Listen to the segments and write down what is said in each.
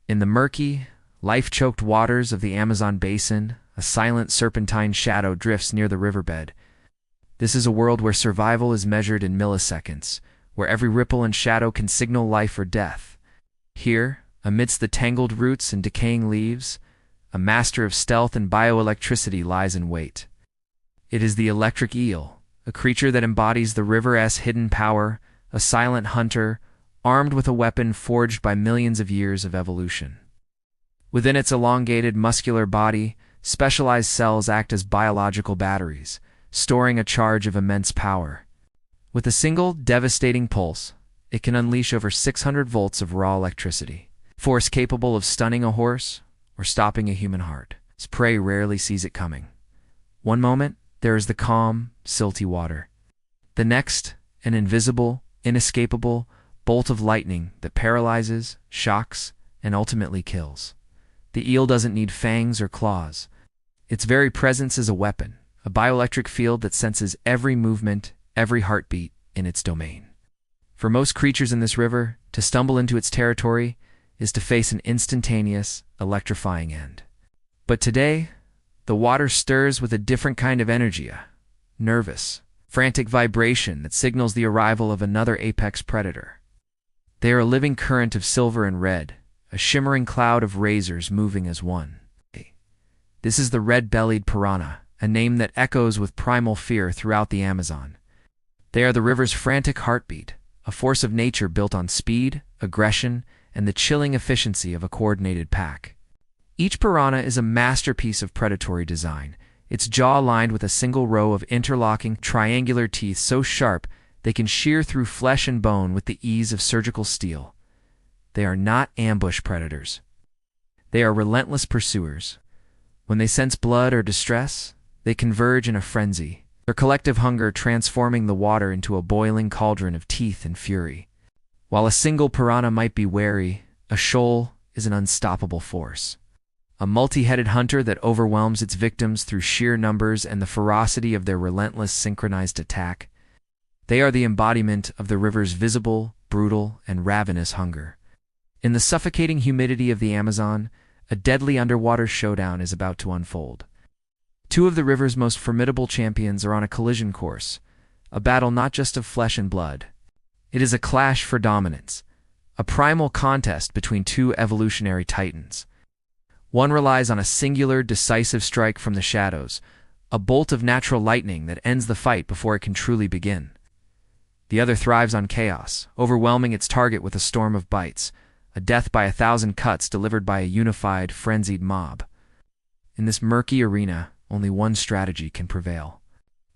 In the murky, life-choked waters of the Amazon basin, a silent serpentine shadow drifts near the riverbed. This is a world where survival is measured in milliseconds, where every ripple and shadow can signal life or death. Here, amidst the tangled roots and decaying leaves, a master of stealth and bioelectricity lies in wait. It is the electric eel, a creature that embodies the river's hidden power, a silent hunter, armed with a weapon forged by millions of years of evolution. Within its elongated, muscular body, specialized cells act as biological batteries, storing a charge of immense power. With a single, devastating pulse, it can unleash over 600 volts of raw electricity, force capable of stunning a horse or stopping a human heart. Its prey rarely sees it coming. One moment, there is the calm, silty water. The next, an invisible, inescapable bolt of lightning that paralyzes, shocks, and ultimately kills. The eel doesn't need fangs or claws. Its very presence is a weapon, a bioelectric field that senses every movement, every heartbeat in its domain. For most creatures in this river, to stumble into its territory is to face an instantaneous, electrifying end. But today, the water stirs with a different kind of energy, a nervous, frantic vibration that signals the arrival of another apex predator. They are a living current of silver and red, a shimmering cloud of razors moving as one. This is the red-bellied piranha, a name that echoes with primal fear throughout the Amazon. They are the river's frantic heartbeat, a force of nature built on speed, aggression, and the chilling efficiency of a coordinated pack. Each piranha is a masterpiece of predatory design, its jaw lined with a single row of interlocking, triangular teeth so sharp they can shear through flesh and bone with the ease of surgical steel. They are not ambush predators. They are relentless pursuers. When they sense blood or distress, they converge in a frenzy, their collective hunger transforming the water into a boiling cauldron of teeth and fury. While a single piranha might be wary, a shoal is an unstoppable force. A multi-headed hunter that overwhelms its victims through sheer numbers and the ferocity of their relentless synchronized attack. They are the embodiment of the river's visible, brutal, and ravenous hunger. In the suffocating humidity of the Amazon, a deadly underwater showdown is about to unfold. Two of the river's most formidable champions are on a collision course, a battle not just of flesh and blood. It is a clash for dominance, a primal contest between two evolutionary titans. One relies on a singular, decisive strike from the shadows, a bolt of natural lightning that ends the fight before it can truly begin. The other thrives on chaos, overwhelming its target with a storm of bites, a death by 1,000 cuts delivered by a unified, frenzied mob. In this murky arena, only one strategy can prevail.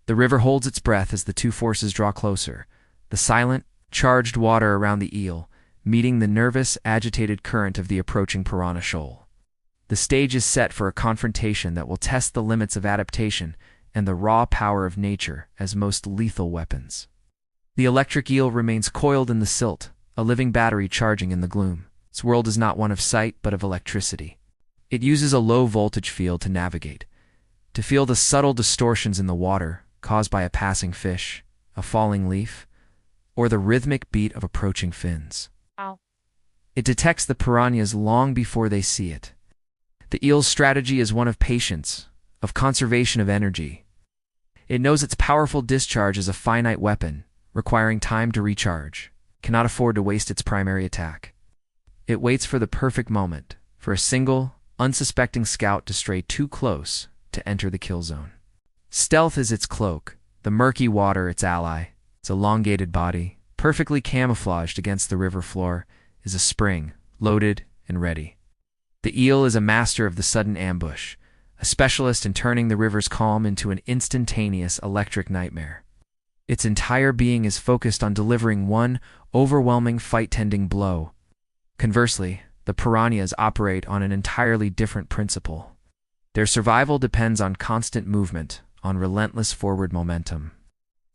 The river holds its breath as the two forces draw closer, the silent, charged water around the eel, meeting the nervous, agitated current of the approaching piranha shoal. The stage is set for a confrontation that will test the limits of adaptation and the raw power of nature as most lethal weapons. The electric eel remains coiled in the silt, a living battery charging in the gloom. Its world is not one of sight, but of electricity. It uses a low-voltage field to navigate, to feel the subtle distortions in the water caused by a passing fish, a falling leaf, or the rhythmic beat of approaching fins. Wow. It detects the piranhas long before they see it. The eel's strategy is one of patience, of conservation of energy. It knows its powerful discharge is a finite weapon, requiring time to recharge, cannot afford to waste its primary attack. It waits for the perfect moment, for a single, unsuspecting scout to stray too close to enter the kill zone. Stealth is its cloak, the murky water its ally. Its elongated body, perfectly camouflaged against the river floor, is a spring, loaded and ready. The eel is a master of the sudden ambush, a specialist in turning the river's calm into an instantaneous electric nightmare. Its entire being is focused on delivering one overwhelming fight-tending blow. Conversely, the piranhas operate on an entirely different principle. Their survival depends on constant movement, on relentless forward momentum.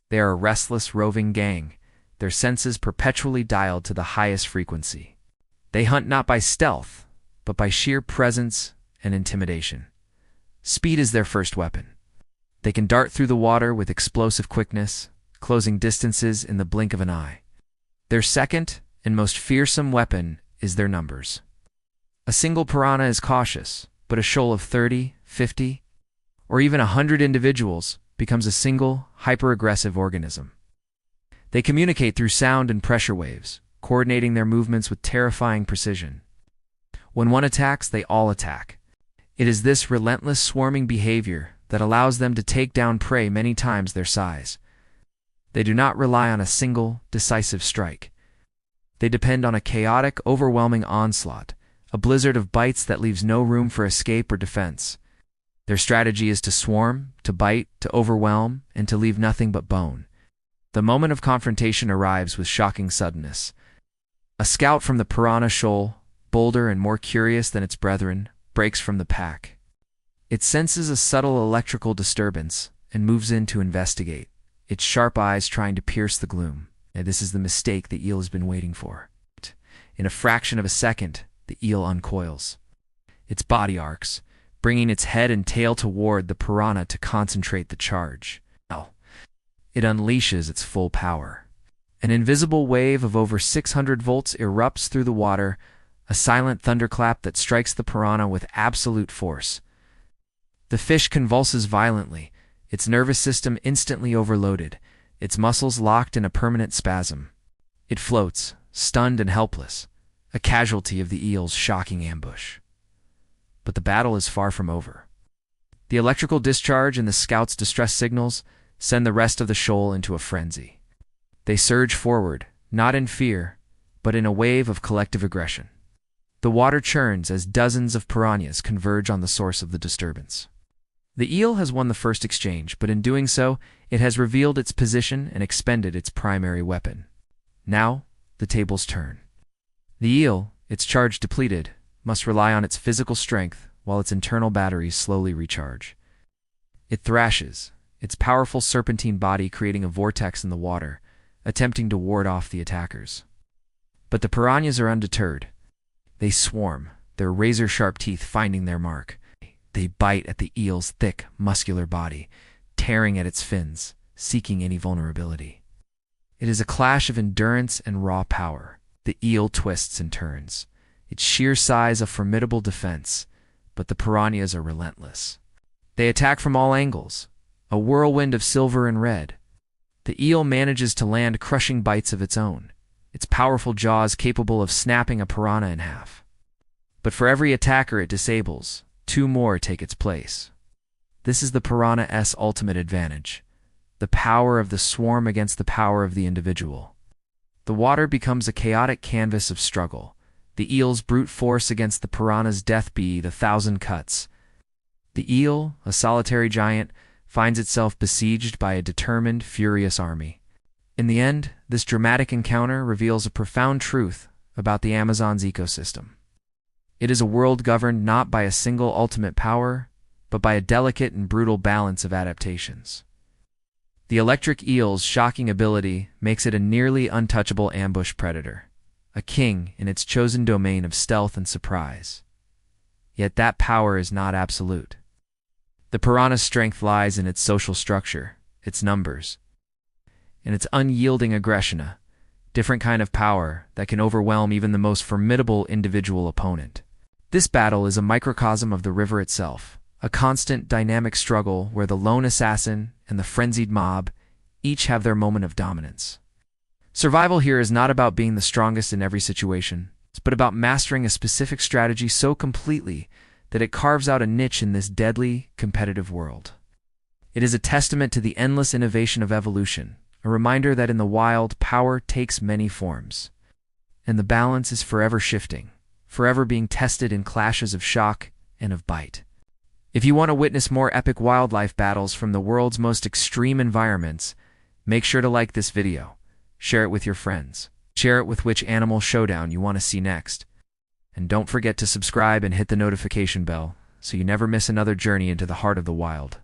They are a restless, roving gang, their senses perpetually dialed to the highest frequency. They hunt not by stealth, but by sheer presence and intimidation. Speed is their first weapon. They can dart through the water with explosive quickness, closing distances in the blink of an eye. Their second and most fearsome weapon is their numbers. A single piranha is cautious, but a shoal of 30, 50, or even 100 individuals becomes a single, hyper-aggressive organism. They communicate through sound and pressure waves, coordinating their movements with terrifying precision. When one attacks, they all attack. It is this relentless swarming behavior that allows them to take down prey many times their size. They do not rely on a single, decisive strike. They depend on a chaotic, overwhelming onslaught, a blizzard of bites that leaves no room for escape or defense. Their strategy is to swarm, to bite, to overwhelm, and to leave nothing but bone. The moment of confrontation arrives with shocking suddenness. A scout from the piranha shoal, bolder and more curious than its brethren, breaks from the pack. It senses a subtle electrical disturbance and moves in to investigate, its sharp eyes trying to pierce the gloom. And this is the mistake the eel has been waiting for. In a fraction of a second, the eel uncoils. Its body arcs, bringing its head and tail toward the piranha to concentrate the charge. It unleashes its full power. An invisible wave of over 600 volts erupts through the water, a silent thunderclap that strikes the piranha with absolute force. The fish convulses violently, its nervous system instantly overloaded, its muscles locked in a permanent spasm. It floats, stunned and helpless, a casualty of the eel's shocking ambush. But the battle is far from over. The electrical discharge and the scout's distress signals send the rest of the shoal into a frenzy. They surge forward, not in fear, but in a wave of collective aggression. The water churns as dozens of piranhas converge on the source of the disturbance. The eel has won the first exchange, but in doing so, it has revealed its position and expended its primary weapon. Now, the tables turn. The eel, its charge depleted, must rely on its physical strength while its internal batteries slowly recharge. It thrashes, its powerful serpentine body creating a vortex in the water, attempting to ward off the attackers. But the piranhas are undeterred. They swarm, their razor-sharp teeth finding their mark. They bite at the eel's thick, muscular body, tearing at its fins, seeking any vulnerability. It is a clash of endurance and raw power. The eel twists and turns, its sheer size a formidable defense, but the piranhas are relentless. They attack from all angles, a whirlwind of silver and red. The eel manages to land crushing bites of its own, its powerful jaws capable of snapping a piranha in half. But for every attacker it disables, two more take its place. This is the piranha's ultimate advantage, the power of the swarm against the power of the individual. The water becomes a chaotic canvas of struggle, the eel's brute force against the piranha's death beat 1,000 cuts. The eel, a solitary giant, finds itself besieged by a determined, furious army. In the end, this dramatic encounter reveals a profound truth about the Amazon's ecosystem. It is a world governed not by a single ultimate power, but by a delicate and brutal balance of adaptations. The electric eel's shocking ability makes it a nearly untouchable ambush predator, a king in its chosen domain of stealth and surprise. Yet that power is not absolute. The piranha's strength lies in its social structure, its numbers, and its unyielding aggression, a different kind of power that can overwhelm even the most formidable individual opponent. This battle is a microcosm of the river itself, a constant dynamic struggle where the lone assassin and the frenzied mob each have their moment of dominance. Survival here is not about being the strongest in every situation, but about mastering a specific strategy so completely that it carves out a niche in this deadly, competitive world. It is a testament to the endless innovation of evolution, a reminder that in the wild, power takes many forms, and the balance is forever shifting, forever being tested in clashes of shock and of bite. If you want to witness more epic wildlife battles from the world's most extreme environments, make sure to like this video, share it with your friends, share it with which animal showdown you want to see next. And don't forget to subscribe and hit the notification bell so you never miss another journey into the heart of the wild.